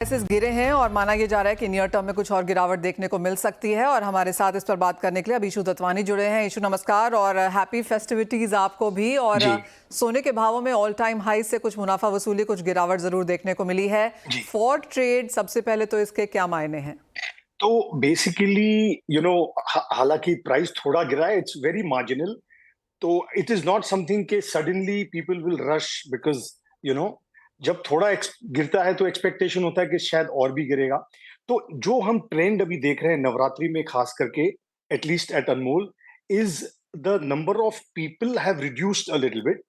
Prices गिरे हैं और माना यह जा रहा है कि नियर टर्म में कुछ और गिरावट देखने को मिल सकती है। और हमारे साथ इस पर बात करने के लिए अब ईशू दत्वानी जुड़े हैं। ईशू नमस्कार और हैप्पी फेस्टिविटीज आपको भी। और जी, सोने के भावों में ऑल टाइम हाई से कुछ मुनाफा वसूली, कुछ गिरावट जरूर देखने को मिली है। जी। फॉर ट्रेड सबसे पहले तो इसके क्या मायने हैं? तो बेसिकली हालाँकि प्राइस थोड़ा गिरा है, इट्स वेरी मार्जिनल। तो इट इज़ नॉट समथिंग कि suddenly people will rush because you know जब थोड़ा गिरता है तो एक्सपेक्टेशन होता है कि शायद और भी गिरेगा। तो जो हम ट्रेंड अभी देख रहे हैं नवरात्रि में खास करके at least at Anmol is the number of people have reduced a little bit.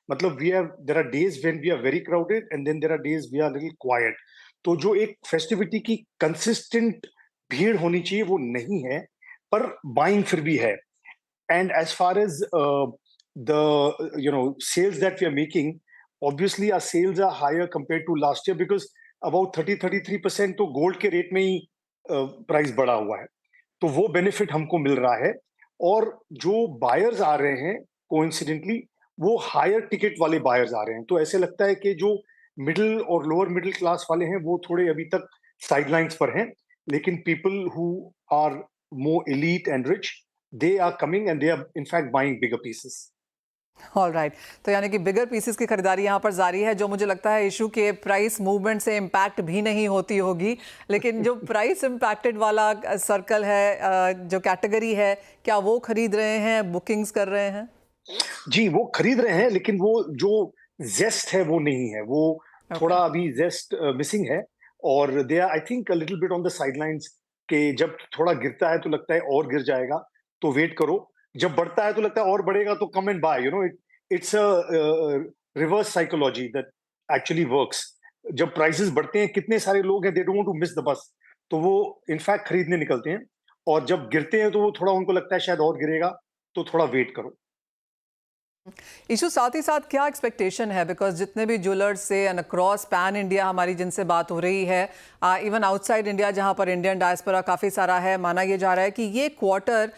मतलब we have there are days when we are very crowded and then there are days we are little quiet. तो जो एक festivity की consistent भीड़ होनी चाहिए वो नहीं है, पर बाइंग फिर भी है। And as far as the sales that we are making, obviously our sales are higher compared to last year because about 30-33% तो गोल्ड के रेट में ही प्राइस बढ़ा हुआ है। तो वो बेनिफिट हमको मिल रहा है। और जो बायर्स आ रहे हैं कोइंसिडेंटली वो हायर टिकट वाले बायर्स आ रहे हैं। तो ऐसे लगता है कि जो मिडिल और लोअर मिडिल क्लास वाले हैं वो थोड़े अभी तक साइडलाइंस पर हैं, लेकिन people who are more elite and rich they are coming and they are in fact buying bigger pieces. All right. तो यानी कि बिगर पीसेस की खरीदारी यहाँ पर जारी है, जो मुझे लगता है इशू के प्राइस मूवमेंट से इम्पैक्ट भी नहीं होती होगी। लेकिन जो प्राइस इम्पैक्टेड वाला सर्कल है, जो कैटेगरी है, क्या वो खरीद रहे हैं, बुकिंग्स कर रहे हैं? जी, वो खरीद रहे हैं लेकिन वो जो ज़ेस्ट है वो नहीं है। वो ओके। थोड़ा अभी ज़ेस्ट मिसिंग है। और they are I think a little bit on the sidelines कि जब थोड़ा गिरता है तो लगता है और गिर जाएगा, तो वेट करो। जब बढ़ता है तो लगता है और बढ़ेगा तो come and buy it's a reverse psychology that actually works. जब प्राइसेस बढ़ते हैं कितने सारे लोग हैं they don't want to miss the bus, तो वो इनफैक्ट खरीदने निकलते हैं। और जब गिरते हैं तो वो थोड़ा उनको लगता है शायद और गिरेगा, तो थोड़ा वेट करो। इशू साथ ही साथ क्या एक्सपेक्टेशन है, बिकॉज जितने भी ज्वेलर्स से एंड अक्रॉस पैन इंडिया हमारी जिनसे बात हो रही है, इवन आउटसाइड इंडिया जहां पर इंडियन डायस्पोरा काफ़ी सारा है, माना यह जा रहा है कि ये क्वार्टर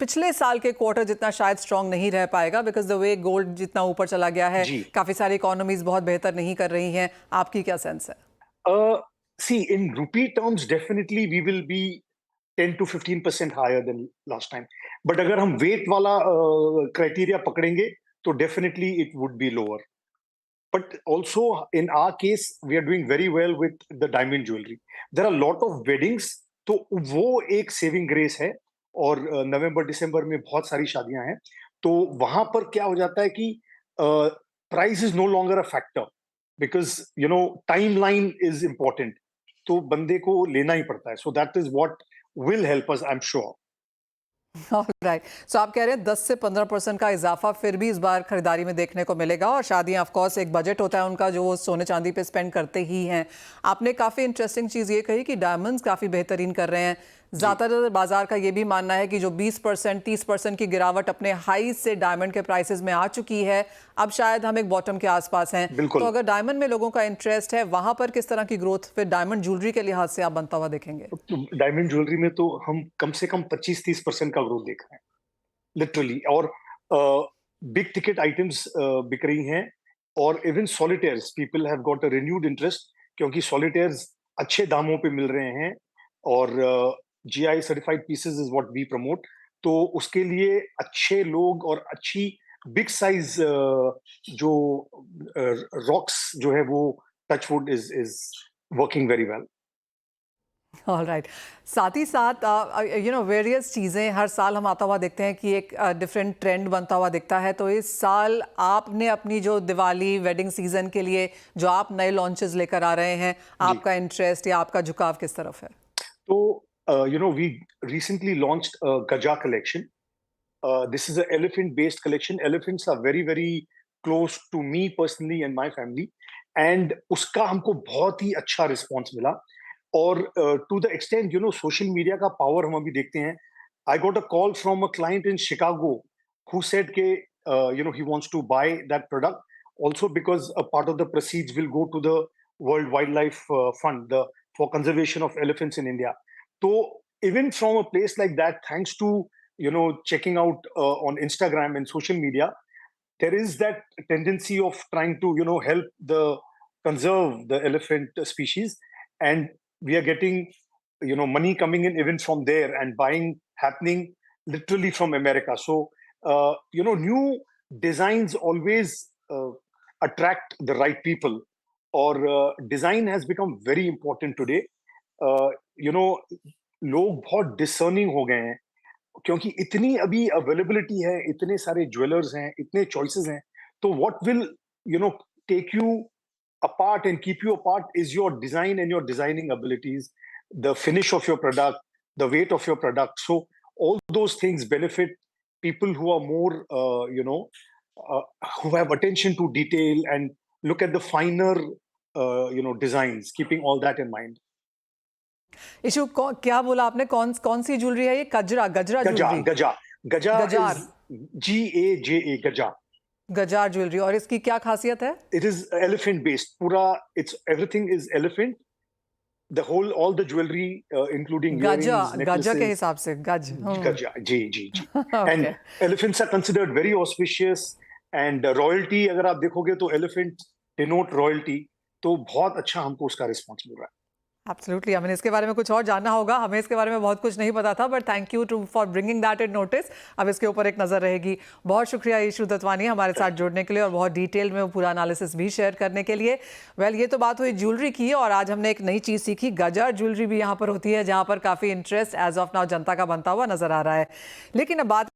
पिछले साल के क्वार्टर जितना शायद स्ट्रांग नहीं रह पाएगा, बिकॉज द वे गोल्ड जितना ऊपर चला गया है, जी। काफ़ी सारी इकोनॉमीज बहुत बेहतर नहीं कर रही हैं। आपकी क्या सेंस है? See, in rupee terms, definitely we will be 10 to 15% higher than last time. But अगर हम weight वाला criteria पकड़ेंगे, तो definitely it would be lower. But also in our case, we are doing very well with the diamond jewelry. There are a lot of weddings, तो वो एक saving grace है। और नवंबर दिसंबर में बहुत सारी शादियां हैं, तो वहां पर क्या हो जाता है कि price is no longer a factor because timeline is important. तो बंदे को लेना ही पड़ता है, so that is what will help us, I am sure. Right. So आप कह रहे हैं 10 से 15% का इजाफा फिर भी इस बार खरीदारी में देखने को मिलेगा। और शादियां ऑफ कोर्स एक बजट होता है उनका जो वो सोने चांदी पे स्पेंड करते ही हैं। आपने काफ़ी इंटरेस्टिंग चीज़ ये कही कि डायमंड्स काफ़ी बेहतरीन कर रहे हैं। जी। ज़्यादातर बाजार का ये भी मानना है कि जो 20% 30% की गिरावट अपने हाई से डायमंड के प्राइसेस में आ चुकी है, अब शायद हम एक बॉटम के आसपास हैं। तो बिल्कुल। अगर डायमंड में लोगों का इंटरेस्ट है, वहां पर किस तरह की ग्रोथ फिर डायमंड ज्वेलरी के लिहाज से आप बनता हुआ देखेंगे? तो डायमंड ज्वेलरी में तो हम कम से कम 25-30% का ग्रोथ देख रहे हैं लिटरली। और बिग टिकट आइटम्स बिक रही हैं। और even solitaires people have got a renewed interest, क्योंकि सॉलिटेयर्स अच्छे दामों पे मिल रहे हैं। और GI certified pieces is what we promote. तो उसके लिए अच्छे लोग और अच्छी बिग साइज जो रॉक्स जो है वो touchwood is working very well. All right. साथ ही साथ वेरियस चीज़ें हर साल हम आता हुआ देखते हैं कि एक डिफरेंट ट्रेंड बनता हुआ दिखता है। तो इस साल आपने अपनी जो दिवाली वेडिंग सीजन के लिए जो आप नए लॉन्चेस लेकर आ रहे हैं, जी। आपका इंटरेस्ट या आपका झुकाव किस तरफ है? So, we recently launched a Gaja collection. This is an elephant-based collection. Elephants are very, very close to me personally and my family. And उसका हमको बहुत ही अच्छा रिस्पॉन्स मिला। और to the extent social media का पावर हम अभी देखते हैं। I got a call from a client in Chicago who said के he wants to buy that product also because a part of the proceeds will go to the World Wildlife Fund for conservation of elephants in India. So even from a place like that, thanks to checking out on Instagram and social media, there is that tendency of trying to help the conserve the elephant species, and we are getting, money coming in even from there, and buying happening literally from America. So, new designs always attract the right people, or design has become very important today. लोग बहुत discerning हो गए हैं, क्योंकि इतनी अभी availability है, इतने सारे ज्वेलर्स हैं, इतने चॉइसेस हैं. तो what will take you apart and keep you apart is your design and your designing abilities, the finish of your product, the weight of your product. So all those things benefit people who are more, who have attention to detail and look at the finer, designs, keeping all that in mind. Issue क्या बोला आपने? कौन कौन सी jewellery है ये? गजरा गजरा Gaja, jewellery? Gaja, Gaja गजार is Gaja, Gaja. गजार ज्वेलरी, और इसकी क्या खासियत है? It is elephant based. Pura, it's everything is elephant. The whole, all the jewelry, including Gaza earrings, गजा के necklaces. हिसाब से गज। Gaja, ji, ji, ji. Okay. And elephants are considered very auspicious, and royalty, अगर आप देखोगे तो elephant denote royalty. तो बहुत अच्छा हमको उसका रिस्पॉन्स मिल रहा है. एब्सोल्युटली, हमें इसके बारे में कुछ और जानना होगा, हमें इसके बारे में बहुत कुछ नहीं पता था, but thank you too for bringing that in notice. अब इसके ऊपर एक नज़र रहेगी। बहुत शुक्रिया ईशू दत्वानी हमारे साथ जुड़ने के लिए और बहुत डिटेल में पूरा एनालिसिस भी शेयर करने के लिए। वेल, ये तो बात हुई ज्वेलरी की, और आज हमने एक नई चीज़ सीखी, गजार ज्वेलरी भी यहाँ पर होती है, जहाँ पर काफ़ी इंटरेस्ट एज ऑफ नाउ जनता का बनता हुआ नजर आ रहा है। लेकिन अब बात